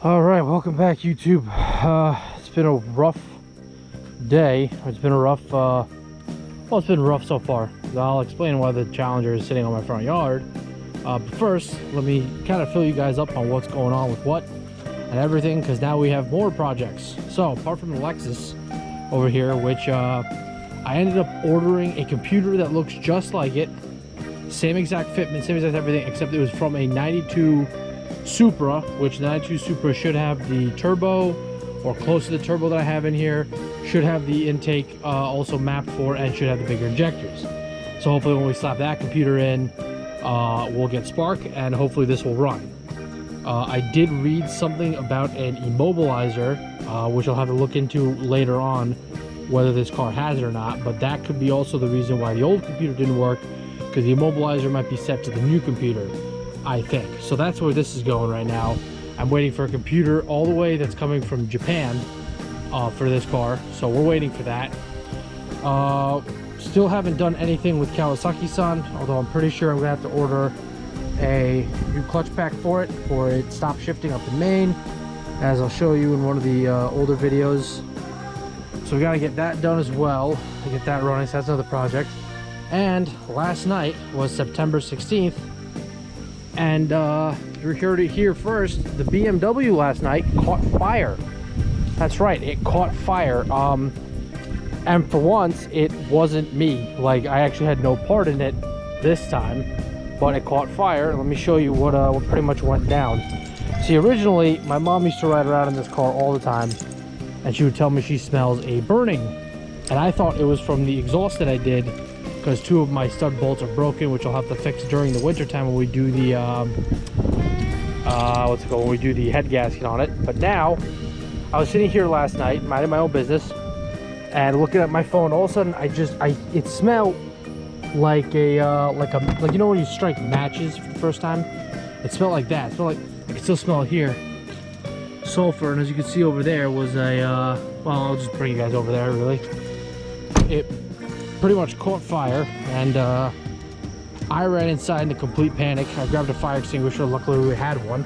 All right, welcome back, YouTube. It's been a rough day. It's been a rough, well, it's been rough so far. I'll explain why the Challenger is sitting on my front yard. But first, let me kind of fill you guys up on what's going on with what and everything, because now we have more projects. So, apart from the Lexus over here, which I ended up ordering a computer that looks just like it. Same exact fitment, same exact everything, except it was from a 92 Supra, which the 92 Supra should have the turbo or close to the turbo that I have in here, should have the intake also mapped for, and should have the bigger injectors. So hopefully when we slap that computer in, we'll get spark, and hopefully this will run. I did read something about an immobilizer, which I'll have to look into later on whether this car has it or not, but that could be also the reason why the old computer didn't work, because the immobilizer might be set to the new computer, I think. So that's where this is going right now. I'm waiting for a computer all the way that's coming from Japan for this car, so we're waiting for that. Still haven't done anything with Kawasaki-san, although I'm pretty sure I'm gonna have to order a new clutch pack for it stop shifting up in Maine, as I'll show you in one of the older videos. So we gotta get that done as well to get that running, so that's another project. And last night was September 16th, and you heard it here first. The BMW last night caught fire. That's right, it caught fire. And for once, it wasn't me. Like, I actually had no part in it this time, but it caught fire. Let me show you what pretty much went down. See, originally, my mom used to ride around in this car all the time, and she would tell me she smells a burning. And I thought it was from the exhaust that I did, because two of my stud bolts are broken, which I'll have to fix during the winter time when we do the when we do the head gasket on it. But now, I was sitting here last night, minding my own business, and looking at my phone. All of a sudden, it smelled like a like you know when you strike matches for the first time. It smelled like that. It smelled like, I can still smell it here, sulfur. And as you can see over there was a well, I'll just bring you guys over there. Really, it pretty much caught fire, and I ran inside in a complete panic. I grabbed a fire extinguisher. Luckily, we had one,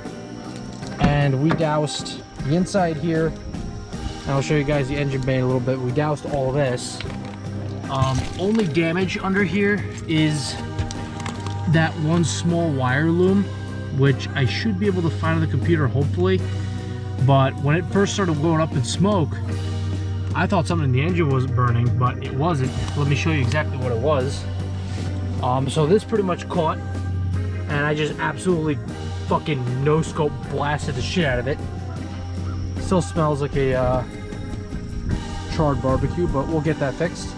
and we doused the inside here. And I'll show you guys the engine bay in a little bit. We doused all of this. Only damage under here is that one small wire loom, which I should be able to find on the computer, hopefully. But when it first started going up in smoke, I thought something in the engine was burning, but it wasn't. Let me show you exactly what it was. So this pretty much caught, and I just absolutely fucking no-scope blasted the shit out of it. Still smells like a charred barbecue, but we'll get that fixed.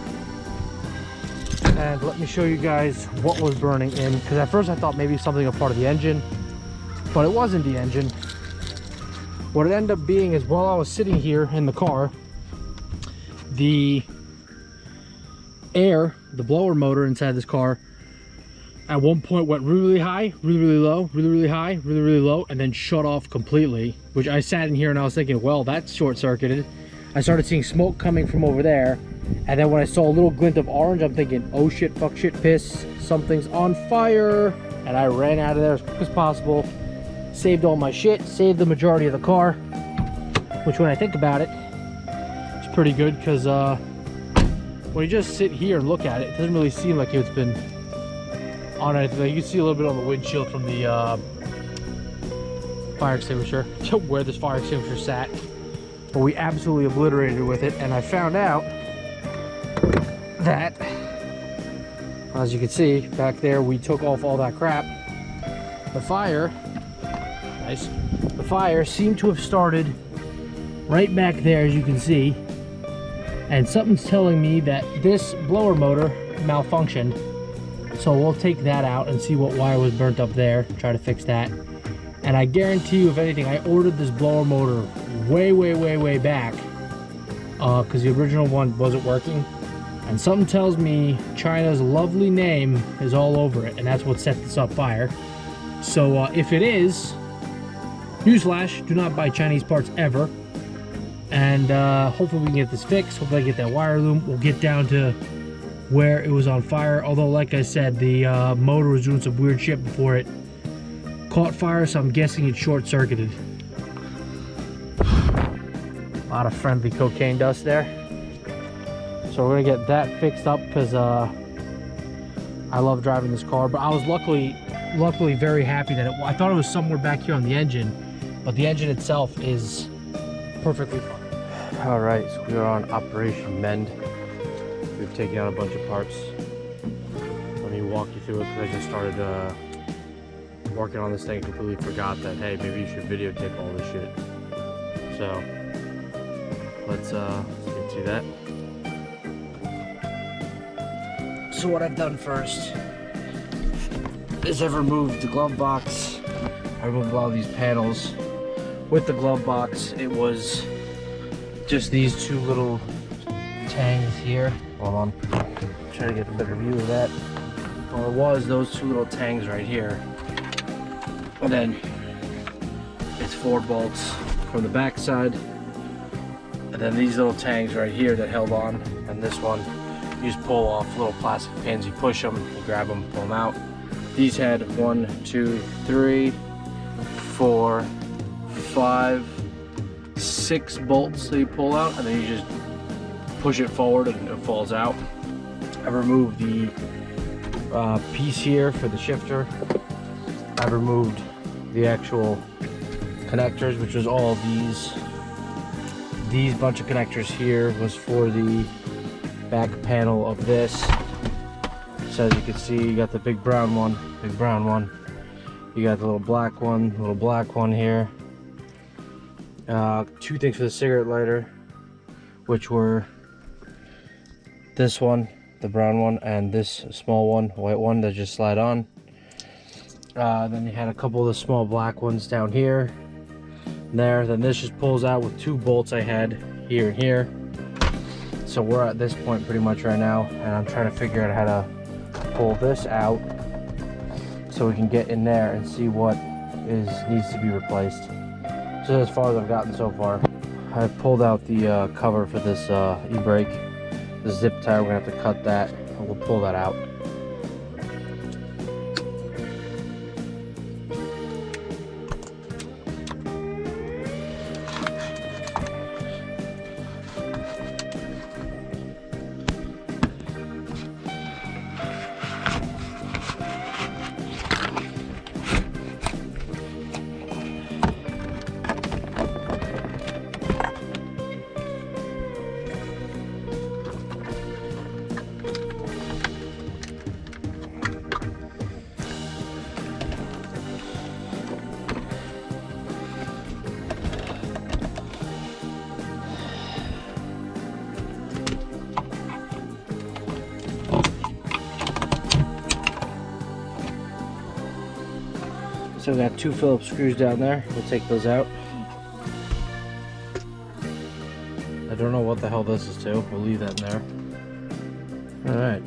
And let me show you guys what was burning in, because at first I thought maybe something a part of the engine, but it wasn't the engine. What it ended up being is, while I was sitting here in the car, the air, the blower motor inside this car, at one point went really, really high, really, really low, really, really high, really, really low, and then shut off completely, which I sat in here and I was thinking, well, that's short-circuited. I started seeing smoke coming from over there, and then when I saw a little glint of orange, I'm thinking, oh shit, fuck, shit, piss, something's on fire. And I ran out of there as quick as possible, saved all my shit, saved the majority of the car, which when I think about it, it's pretty good, because when you just sit here and look at it, it doesn't really seem like it's been on anything. You can see a little bit on the windshield from the fire extinguisher, where this fire extinguisher sat. But we absolutely obliterated it with it, and I found out that, as you can see back there, we took off all that crap. The fire, nice. The fire seemed to have started right back there, as you can see, and something's telling me that this blower motor malfunctioned. So we'll take that out and see what wire was burnt up there, try to fix that. And I guarantee you, if anything, I ordered this blower motor way back, because the original one wasn't working. And something tells me China's lovely name is all over it, and that's what set this up fire. So if it is, newsflash, do not buy Chinese parts ever. And hopefully we can get this fixed. Hopefully I get that wire loom. We'll get down to where it was on fire. Although, like I said, the motor was doing some weird shit before it caught fire, so I'm guessing it's short-circuited. A lot of friendly cocaine dust there. So we're gonna get that fixed up because I love driving this car. But I was luckily very happy that I thought it was somewhere back here on the engine, but the engine itself is perfectly fine. All right, so we are on Operation Mend. We've taken out a bunch of parts. Let me walk you through it because I just started working on this thing. Completely forgot that, hey, maybe you should videotape all this shit. So let's get to that. So what I've done first is I've removed the glove box. I removed a lot of these panels. With the glove box, it was just these two little tangs here. Hold on, try to get a better view of that. Well, it was those two little tangs right here. And then it's 4 bolts from the back side. And then these little tangs right here that held on. And this one, you just pull off little plastic pins. You push them, you grab them, pull them out. These had 1, 2, 3, 4, 5, 6 bolts that you pull out, and then you just push it forward and it falls out. I removed the piece here for the shifter. I removed the actual connectors, which was all these bunch of connectors here was for the back panel of this. So as you can see, you got the big brown one, you got the little black one here. 2 things for the cigarette lighter, which were this one, the brown one, and this small one, white one that just slide on. Then you had a couple of the small black ones down here, there. Then this just pulls out with 2 bolts I had here and here. So we're at this point pretty much right now, and I'm trying to figure out how to pull this out so we can get in there and see what needs to be replaced. So as far as I've gotten so far, I've pulled out the cover for this e-brake, the zip tie. We're gonna have to cut that, and we'll pull that out. So we got 2 Phillips screws down there. We'll take those out. I don't know what the hell this is to. We'll leave that in there. All right.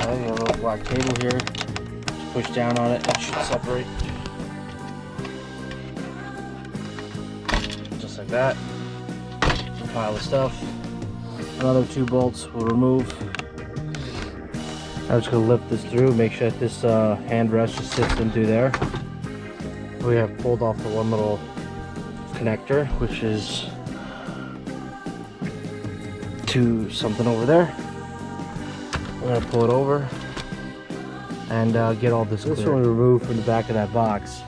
Okay, a little black cable here. Just push down on it, it should separate. Just like that. Pile of stuff. Another 2 bolts we'll remove. I'm just going to lift this through, make sure that this hand rest just sits in through there. We have pulled off the one little connector, which is to something over there. We're going to pull it over. and get all this clear. This one we removed from the back of that box.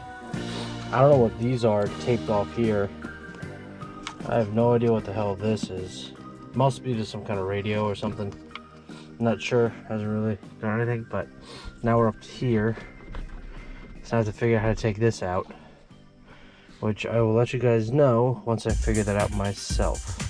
I don't know what these are taped off here. I have no idea what the hell this is. Must be just some kind of radio or something. I'm not sure. Hasn't really done anything, but now we're up here. So I have to figure out how to take this out, which I will let you guys know once I figure that out myself.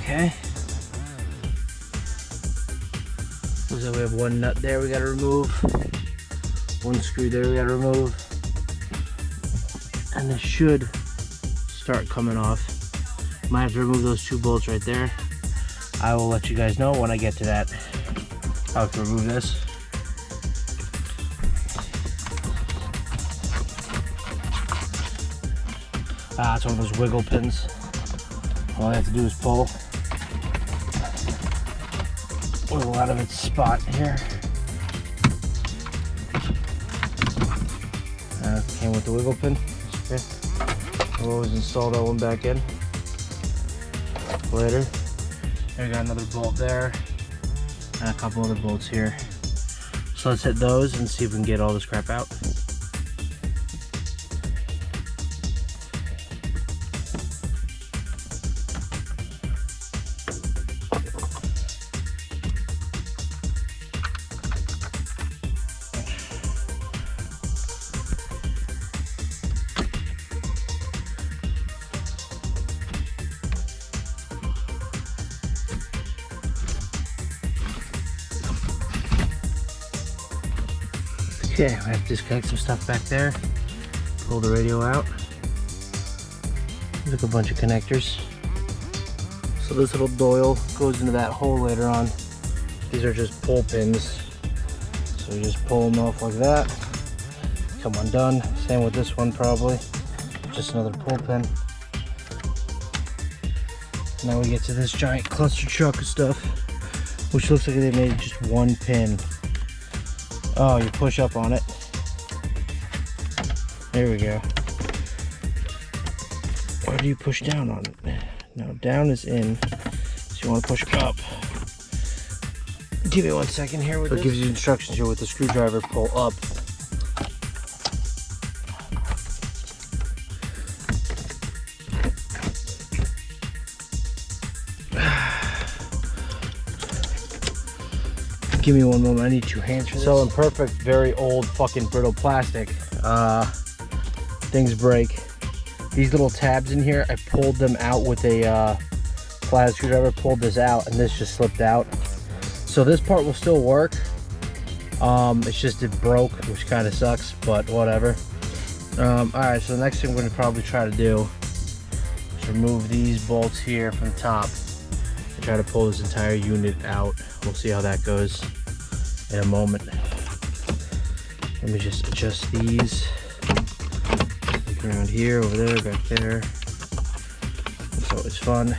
Okay. So we have one nut there we gotta remove. One screw there we gotta remove. And this should start coming off. Might have to remove those two bolts right there. I will let you guys know when I get to that. I'll have to remove this. It's one of those wiggle pins. All I have to do is pull. Wiggle out of its spot here. Came with the wiggle pin. Okay. I'll always install that one back in later. There we got another bolt there and a couple other bolts here. So let's hit those and see if we can get all this crap out. Okay, we have to disconnect some stuff back there. Pull the radio out. There's a bunch of connectors. So this little doil goes into that hole later on. These are just pull pins. So you just pull them off like that. Come undone. Same with this one probably. Just another pull pin. Now we get to this giant cluster truck of stuff, which looks like they made just one pin. Oh, you push up on it. There we go. Or do you push down on it? No, down is in. So you want to push up. Give me 1 second here with this. It gives you instructions here with the screwdriver. Pull up. Give me one moment, I need 2 hands for this. So imperfect, very old fucking brittle plastic. Things break. These little tabs in here, I pulled them out with a flat screwdriver, pulled this out, and this just slipped out. So this part will still work. It's just it broke, which kind of sucks, but whatever. Alright, so the next thing we're going to probably try to do is remove these bolts here from the top and try to pull this entire unit out. We'll see how that goes in a moment. Let me just adjust these. Look around here, over there, back there. It's always fun.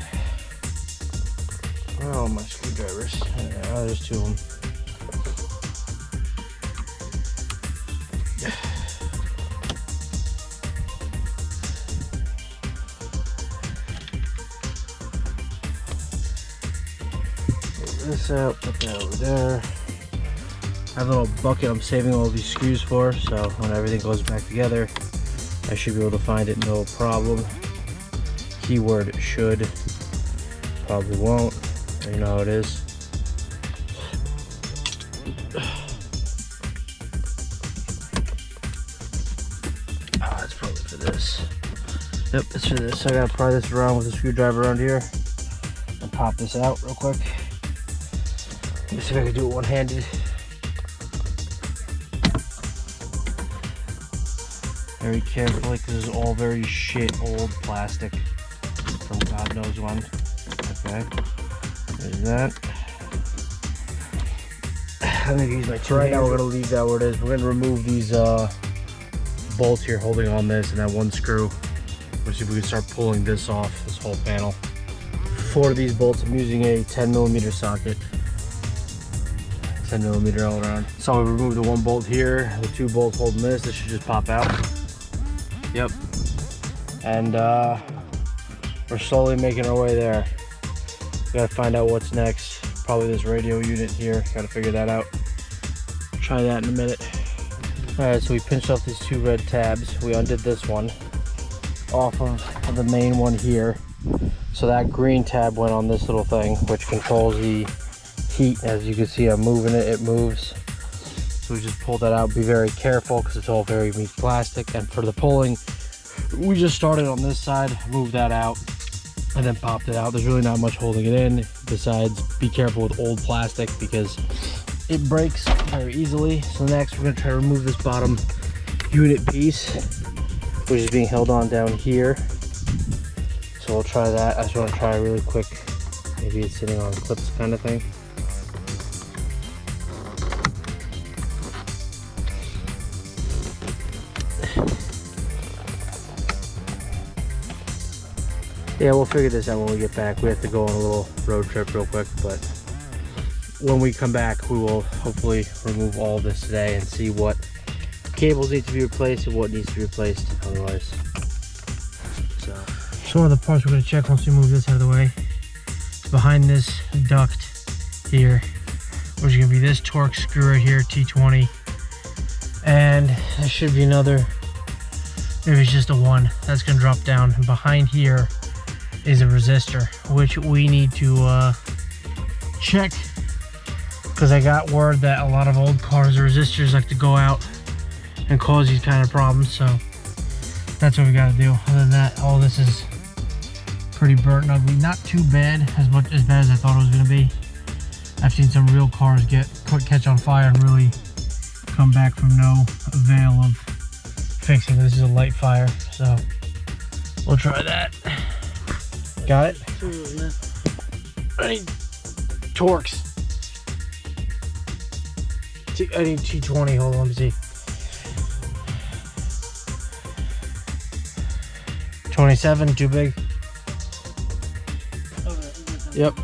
Oh, my screwdrivers. Oh, there's 2 of them. This out, put that over there. I have a little bucket I'm saving all these screws for, so when everything goes back together, I should be able to find it no problem. Keyword should. Probably won't. You know how it is. Oh, that's probably for this. Yep, it's for this. So I gotta pry this around with a screwdriver around here and pop this out real quick. Let's see if I can do it one-handed. very carefully because it's all very shit old plastic from God knows when. Okay, there's that. I'm gonna use my two hands. Right now we're gonna leave that where it is. We're gonna remove these bolts here holding on this and that one screw. We'll see if we can start pulling this off, this whole panel. For these bolts, I'm using a 10mm socket. 10mm all around. So we removed the one bolt here, the two bolts holding this. This should just pop out. Yep. And we're slowly making our way there. We gotta find out what's next. Probably this radio unit here. Gotta figure that out. Try that in a minute. Alright, so we pinched off these two red tabs. We undid this one off of the main one here. So that green tab went on this little thing, which controls the heat. As you can see, I'm moving it, it moves. So we just pulled that out. Be very careful because it's all very weak plastic. And for the pulling, we just started on this side, moved that out, and then popped it out. There's really not much holding it in, besides be careful with old plastic because it breaks very easily. So next we're going to try to remove this bottom unit piece, which is being held on down here. So we'll try that. I just want to try really quick. Maybe it's sitting on clips kind of thing. Yeah, we'll figure this out when we get back. We have to go on a little road trip real quick, but when we come back, we will hopefully remove all this today and see what cables need to be replaced and what needs to be replaced otherwise. So one of the parts we're going to check once we move this out of the way is behind this duct here, which is going to be this Torx screw right here, T20, and there should be another, maybe it's just a one, that's going to drop down. And behind here is a resistor, which we need to check, because I got word that a lot of old cars, the resistors like to go out and cause these kind of problems. So that's what we got to do. Other than that, all this is pretty burnt and ugly. Not too bad, as bad as I thought it was going to be. I've seen some real cars catch on fire and really come back from no avail of fixing. This is a light fire, so we'll try that. Got it? I need Torx. I need T20. Hold on, let me see. 27, too big. Yep.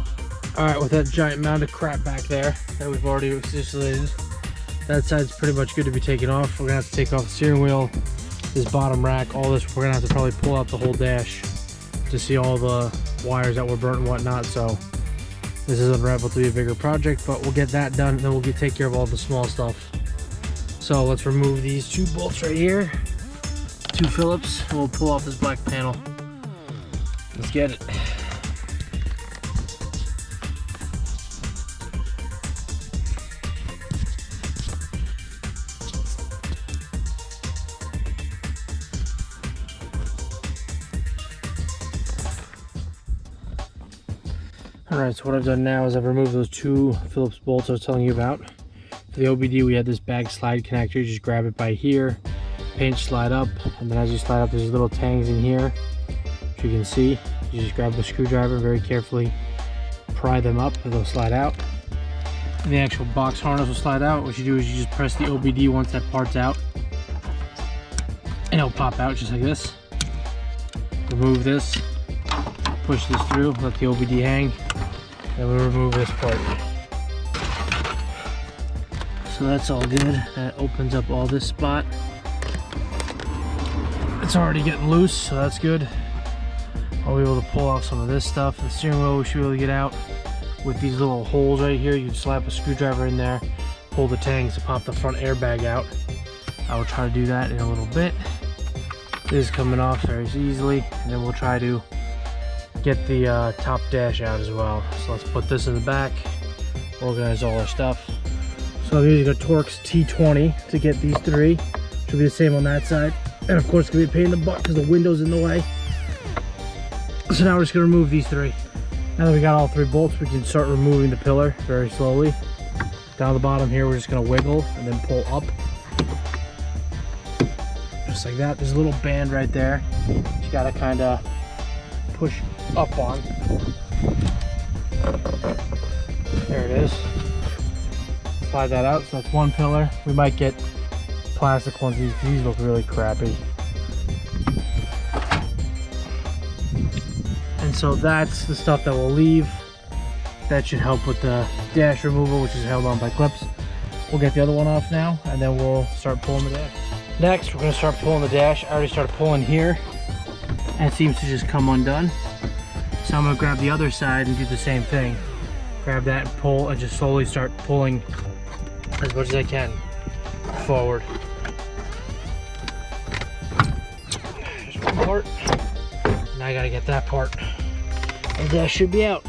Alright, with that giant mound of crap back there that we've already isolated, that side's pretty much good to be taken off. We're gonna have to take off the steering wheel, this bottom rack, all this. We're gonna have to probably pull out the whole dash to see all the wires that were burnt and whatnot. So this is unraveled to be a bigger project, but we'll get that done and then we'll take care of all the small stuff. So let's remove these two bolts right here, two Phillips, and we'll pull off this black panel. Let's get it. Alright, so what I've done now is I've removed those two Phillips bolts I was telling you about. For the OBD, we had this bag slide connector. You just grab it by here, pinch, slide up, and then as you slide up, there's little tangs in here, which you can see. You just grab the screwdriver and very carefully pry them up, and they'll slide out. And the actual box harness will slide out. What you do is you just press the OBD once that part's out, and it'll pop out just like this. Remove this, push this through, let the OBD hang. And we'll remove this part. So that's all good. That opens up all this spot. It's already getting loose, so that's good. I'll be able to pull off some of this stuff. The steering wheel we should be able to get out with these little holes right here. You can slap a screwdriver in there, pull the tangs to pop the front airbag out. I will try to do that in a little bit. This is coming off very easily, and then we'll try to get the top dash out as well. So let's put this in the back, organize all our stuff. So I'm using a Torx T20 to get these three. Should be the same on that side. And of course it's gonna be a pain in the butt because the window's in the way. So now we're just gonna remove these three. Now that we got all three bolts, we can start removing the pillar very slowly. Down the bottom here, we're just gonna wiggle and then pull up. just like that. There's a little band right there you gotta kind of push up on. There it is. Slide that out. So that's one pillar. We might get plastic ones. These look really crappy. And so that's the stuff that we'll leave. That should help with the dash removal, which is held on by clips. We'll get the other one off now, and then we'll start pulling the dash. Next, we're gonna start pulling the dash. I already started pulling here, and it seems to just come undone. So I'm gonna grab the other side and do the same thing. Grab that and pull, and just slowly start pulling as much as I can forward. There's one part. Now I gotta get that part. And that should be out.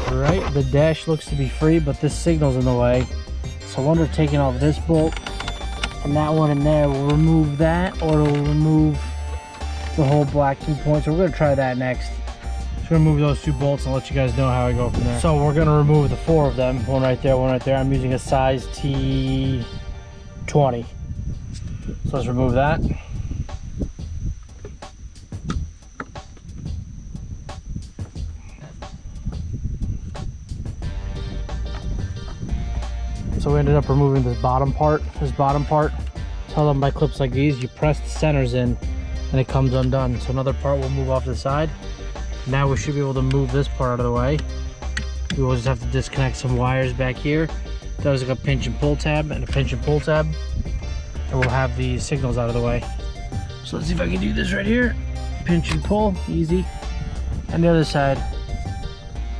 Alright, the dash looks to be free, but this signal's in the way. So I wonder if taking off this bolt and that one in there will remove that, or it'll remove the whole black 2 points. So we're going to try that next. Just going to remove those 2 bolts and let you guys know how I go from there. So we're going to remove the 4 of them. One right there, one right there. I'm using a size T20. So let's remove that. So we ended up removing this bottom part. This bottom part is held on by clips like these. You press the centers in and it comes undone. So another part will move off to the side. Now we should be able to move this part out of the way. We will just have to disconnect some wires back here. That was like a pinch and pull tab and a pinch and pull tab. And we'll have the signals out of the way. So let's see if I can do this right here. Pinch and pull, easy. And the other side,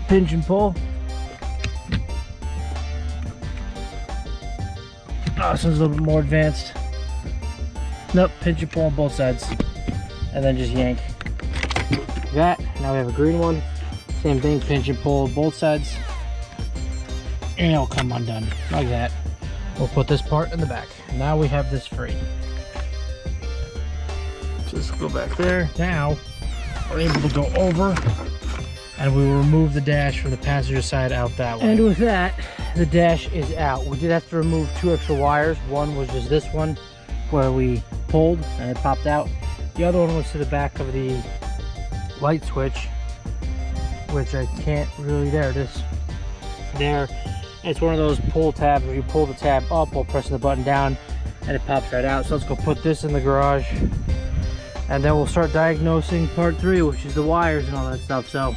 pinch and pull. Oh, this one's a little bit more advanced. Nope, pinch and pull on both sides. And then just yank. Like that. Now we have a green one. Same thing, pinch and pull both sides. And it'll come undone. Like that. We'll put this part in the back. Now we have this free. Just go back there. Now we're able to go over and we will remove the dash from the passenger side out that way. And with that, the dash is out. We did have to remove 2 extra wires. One was just this one where we pulled and it popped out. The other one was to the back of the light switch, which I can't really, there it is. There, it's one of those pull tabs where you pull the tab up while pressing the button down and it pops right out. So let's go put this in the garage and then we'll start diagnosing part 3, which is the wires and all that stuff. So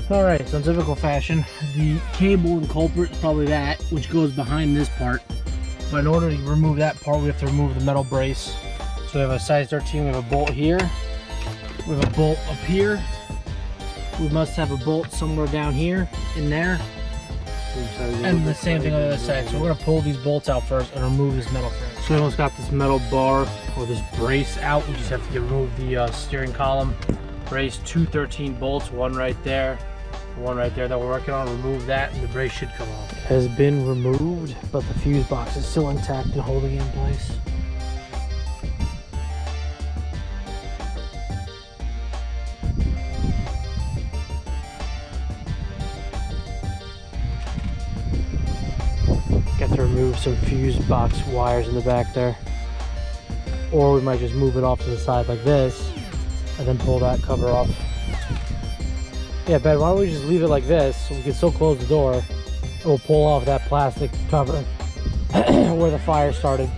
alright, so in typical fashion, the cable and culprit is probably that, which goes behind this part. But in order to remove that part, we have to remove the metal brace. So we have a size 13, we have a bolt here, we have a bolt up here, we must have a bolt somewhere down here, in there, and the same thing on the other side. So we're going to pull these bolts out first and remove this metal frame. So we almost got this metal bar, or this brace out. We just have to remove the steering column brace, 2 13 bolts, one right there, one right there that we're working on. Remove that and the brace should come off. It has been removed, but the fuse box is still intact and holding it in place. Got to remove some fuse box wires in the back there, or we might just move it off to the side like this and then pull that cover off. Yeah, Ben, why don't we just leave it like this so we can still close the door and we'll pull off that plastic cover where the fire started.